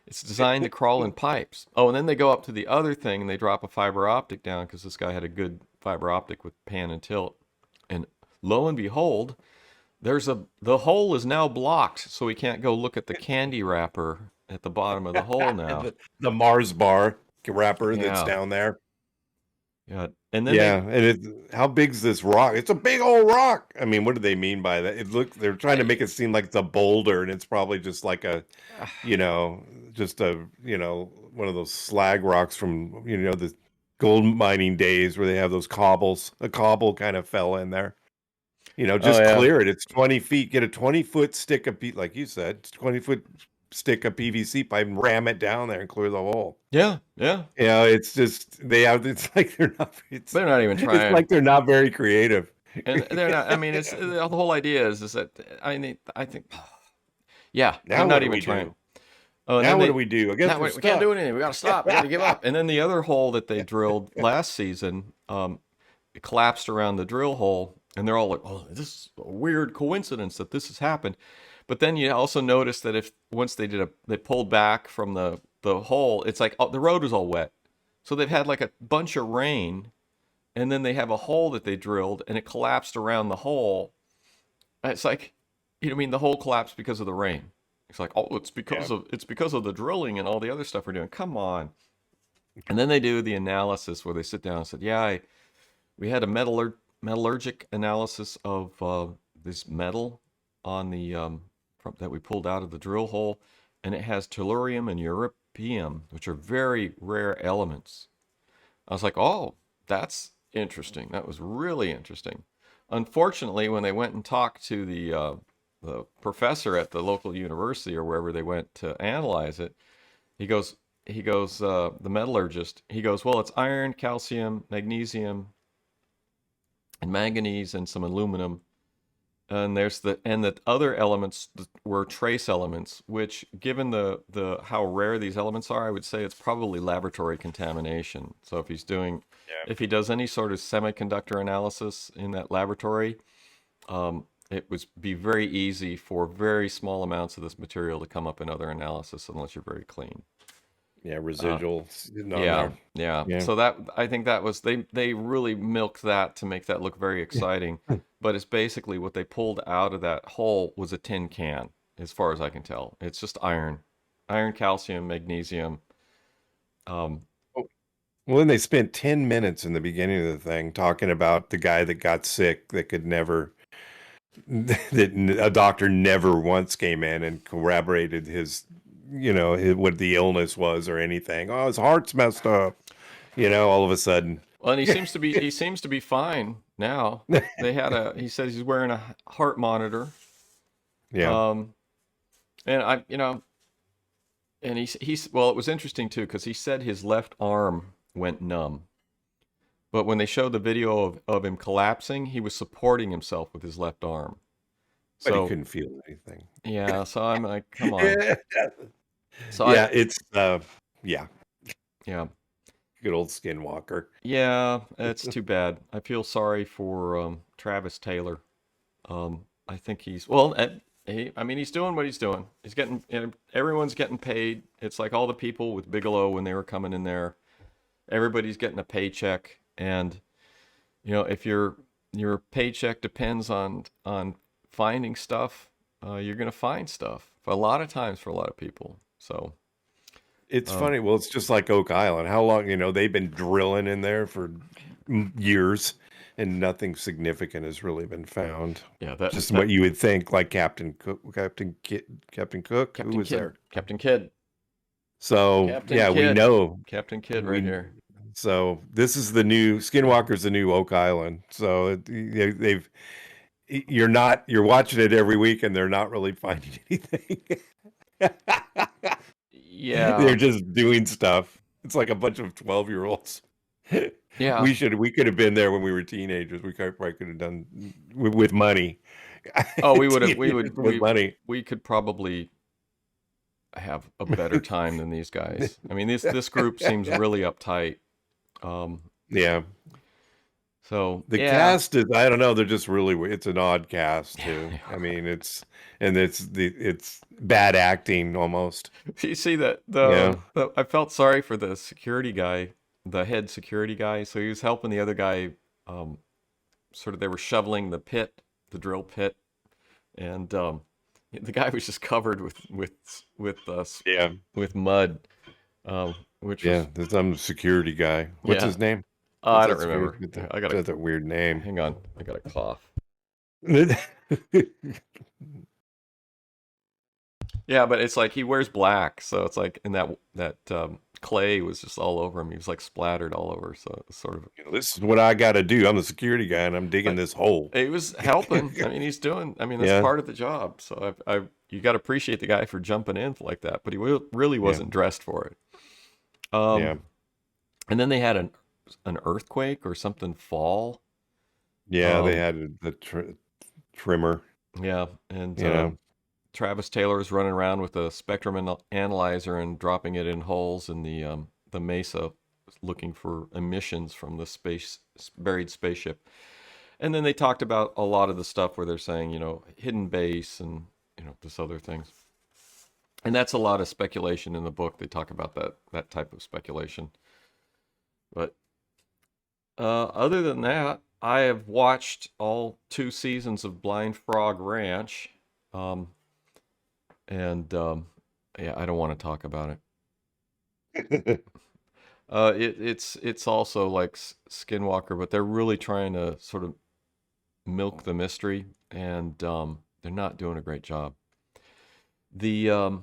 It's designed to crawl in pipes." Oh, and then they go up to the other thing and they drop a fiber optic down because this guy had a good fiber optic with pan and tilt. And lo and behold, the hole is now blocked, so we can't go look at the candy wrapper at the bottom of the hole now. the Mars bar wrapper that's Yeah. down there. Yeah, and then Yeah, and how big's this rock? It's a big old rock. I mean, what do they mean by that? They're trying to make it seem like it's a boulder, and it's probably just like just one of those slag rocks from, the gold mining days where they have those cobbles. A cobble kind of fell in there. Just yeah. clear it. It's 20 feet. Get a 20-foot stick of, like you said, 20-foot stick of PVC pipe and ram it down there and clear the hole. Yeah. It's just it's like they're not. They're not even It's trying. like they're not very creative. And they're not. I mean, it's the whole idea is that I think, yeah, Now they're what not do even we trying. do? Oh, and Now then what do we do? I guess we can't do anything. We got to stop. We got to give up. And then the other hole that they drilled last season, it collapsed around the drill hole, and they're all like, "Oh, this is a weird coincidence that this has happened." But then you also notice that if once they pulled back from the hole, it's like the road was all wet, so they've had like a bunch of rain, and then they have a hole that they drilled, and it collapsed around the hole. And it's like, the hole collapsed because of the rain. It's like, oh, it's because of the drilling and all the other stuff we're doing. Come on. And then they do the analysis where they sit down and said, yeah, we had a metallurgic analysis of this metal on the that we pulled out of the drill hole, and it has tellurium and europium, which are very rare elements. I was like, oh, that's interesting. That was really interesting. Unfortunately, when they went and talked to the professor at the local university or wherever they went to analyze it, he goes, the metallurgist, he goes, well, it's iron, calcium, magnesium, and manganese, and some aluminum. And the other elements were trace elements, which, given the how rare these elements are, I would say it's probably laboratory contamination. So if he does any sort of semiconductor analysis in that laboratory, it would be very easy for very small amounts of this material to come up in other analysis unless you're very clean. Yeah, residual. Yeah, yeah. Yeah. So I think that was they really milked that to make that look very exciting. But it's basically what they pulled out of that hole was a tin can, as far as I can tell. It's just iron, calcium, magnesium. Well, then they spent 10 minutes in the beginning of the thing talking about the guy that got sick that could never, that a doctor never once came in and corroborated his, what the illness was or anything. Oh, his heart's messed up. All of a sudden. Well, and he seems to be fine now. He says he's wearing a heart monitor. Yeah. And and well, it was interesting too, because he said his left arm went numb. But when they showed the video of him collapsing, he was supporting himself with his left arm. But he couldn't feel anything. Yeah, so I'm like, come on. So yeah, it's yeah. Yeah. Good old Skinwalker. Yeah, it's too bad. I feel sorry for Travis Taylor. I think he's he's doing what he's doing. He's everyone's getting paid. It's like all the people with Bigalow when they were coming in there. Everybody's getting a paycheck, and if your paycheck depends on finding stuff, you're gonna find stuff. A lot of times for a lot of people. So it's funny. Well, it's just like Oak Island. How long? They've been drilling in there for years, and nothing significant has really been found. Yeah, that's what you would think. Like Captain Cook. Who was there? Captain Kidd. So we know Captain Kidd right here. So this is the new Skinwalker's the new Oak Island. So you're watching it every week and they're not really finding anything. Yeah. They're just doing stuff. It's like a bunch of 12-year-olds. Yeah. We could have been there when we were teenagers. We probably could have done with money. Oh, with money. We could probably have a better time than these guys. I mean, this group seems really uptight. Yeah. So the cast is, I don't know, they're just really, it's an odd cast too. I mean, it's bad acting almost. You see that I felt sorry for the security guy, the head security guy. So he was helping the other guy, they were shoveling the drill pit, and the guy was just covered with mud. There's some security guy. What's his name? I don't remember. That's a weird name. Hang on, I got a cough. Yeah, but it's like he wears black, so it's like, and that clay was just all over him. He was like splattered all over. So it was sort of. This is what I got to do. I'm the security guy, and I'm digging this hole. He was helping. I mean, he's doing. I mean, that's part of the job. So you got to appreciate the guy for jumping in like that. But he really wasn't dressed for it. And then they had an earthquake or something fall. Yeah, they had the trimmer. Yeah, and Travis Taylor is running around with a spectrum analyzer and dropping it in holes in the mesa, looking for emissions from the buried spaceship. And then they talked about a lot of the stuff where they're saying, hidden base and this other things. And that's a lot of speculation in the book. They talk about that type of speculation. But other than that, I have watched all 2 seasons of Blind Frog Ranch. I don't want to talk about it. It's also like Skinwalker, but they're really trying to sort of milk the mystery, and they're not doing a great job. The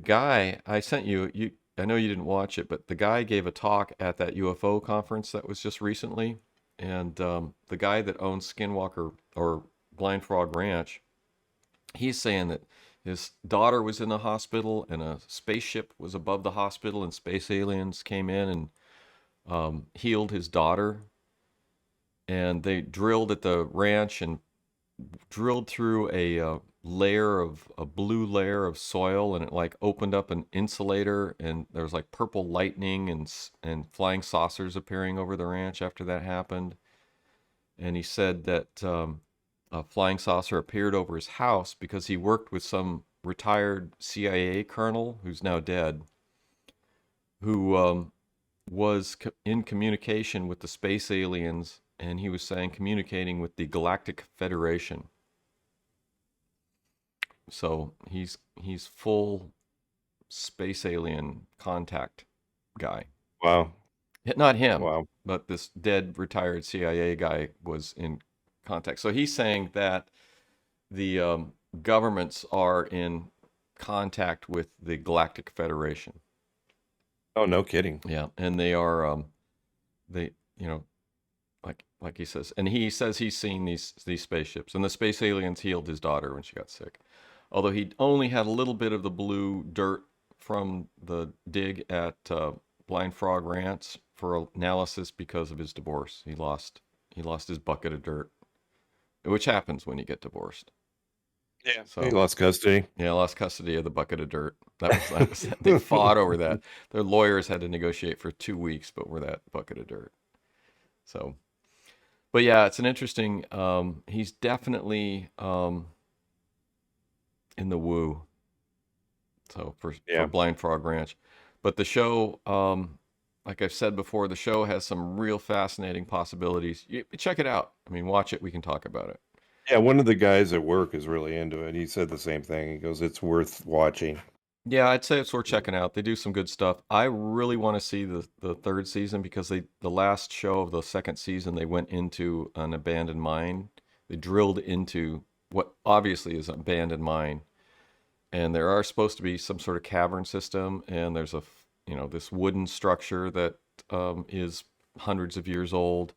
guy I sent you, I know you didn't watch it, but the guy gave a talk at that UFO conference that was just recently, and the guy that owns Skinwalker or Blind Frog Ranch, he's saying that his daughter was in the hospital and a spaceship was above the hospital, and space aliens came in and healed his daughter. And they drilled at the ranch and drilled through a blue layer of soil, and it like opened up an insulator, and there was like purple lightning and flying saucers appearing over the ranch after that happened. And he said that a flying saucer appeared over his house because he worked with some retired CIA colonel who's now dead, who was in communication with the space aliens, and he was saying communicating with the Galactic Federation. So he's full space alien contact guy. Wow. Not him, Wow. but this dead retired CIA guy was in contact. So he's saying that the governments are in contact with the Galactic Federation. Oh, no kidding. Yeah, and they are they like he says, and he says he's seen these spaceships, and the space aliens healed his daughter when she got sick. Although he only had a little bit of the blue dirt from the dig at Blind Frog Ranch for analysis because of his divorce. He lost his bucket of dirt, which happens when you get divorced. Yeah. So He lost custody. Yeah, lost custody of the bucket of dirt. That was they fought over that. Their lawyers had to negotiate for 2 weeks, but over that bucket of dirt. So, but yeah, it's an interesting. He's definitely in the woo. So for Blind Frog Ranch, but the show, like I've said before, the show has some real fascinating possibilities. Check it out. I mean, watch it. We can talk about it. Yeah, one of the guys at work is really into it. He said the same thing. He goes, "It's worth watching." Yeah, I'd say it's worth checking out. They do some good stuff. I really want to see the third season because the last show of the second season, they went into an abandoned mine. They drilled into what obviously is an abandoned mine, and there are supposed to be some sort of cavern system, and there's this wooden structure that is hundreds of years old.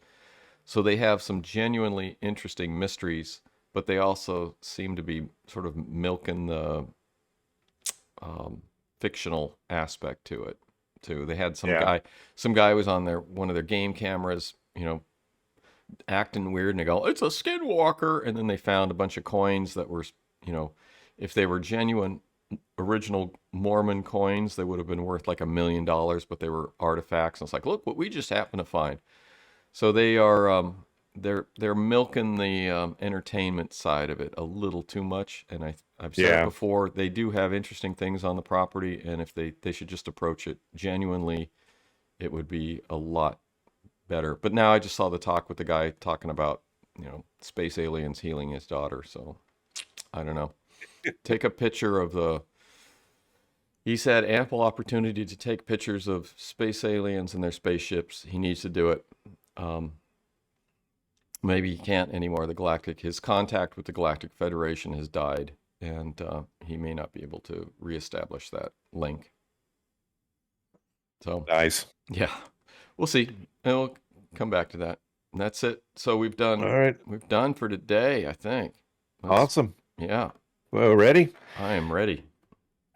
So they have some genuinely interesting mysteries, but they also seem to be sort of milking the fictional aspect to it too. They had some guy was on one of their game cameras, acting weird, and they go, "It's a Skinwalker," and then they found a bunch of coins that were, if they were genuine original Mormon coins, they would have been worth like $1 million, but they were artifacts. And it's like, look what we just happened to find. So they are they're milking the entertainment side of it a little too much, and I've said it before, they do have interesting things on the property, and if they should just approach it genuinely, it would be a lot better. But now I just saw the talk with the guy talking about space aliens healing his daughter, so I don't know. Take a picture of he's had ample opportunity to take pictures of space aliens and their spaceships. He needs to do it. Maybe he can't anymore. His contact with the Galactic Federation has died, and he may not be able to reestablish that link. So nice. Yeah, we'll see. And we'll come back to that. And that's it. So we've done. All right. We've done for today, I think. Awesome. Yeah. Well, ready? I am ready.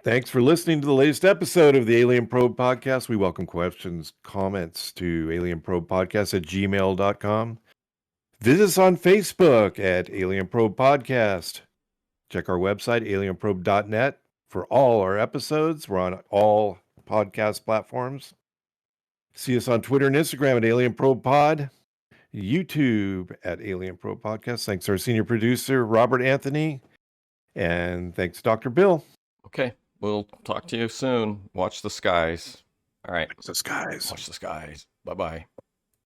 Thanks for listening to the latest episode of the Alien Probe Podcast. We welcome questions, comments to alienprobepodcast@gmail.com. Visit us on Facebook at Alien Probe Podcast. Check our website, alienprobe.net, for all our episodes. We're on all podcast platforms. See us on Twitter and Instagram at Alien Probe Pod. YouTube at Alien Probe Podcast. Thanks to our senior producer, Robert Anthony. And thanks, Dr. Bill. Okay. We'll talk to you soon. Watch the skies. All right. Watch the skies. Watch the skies. Bye-bye.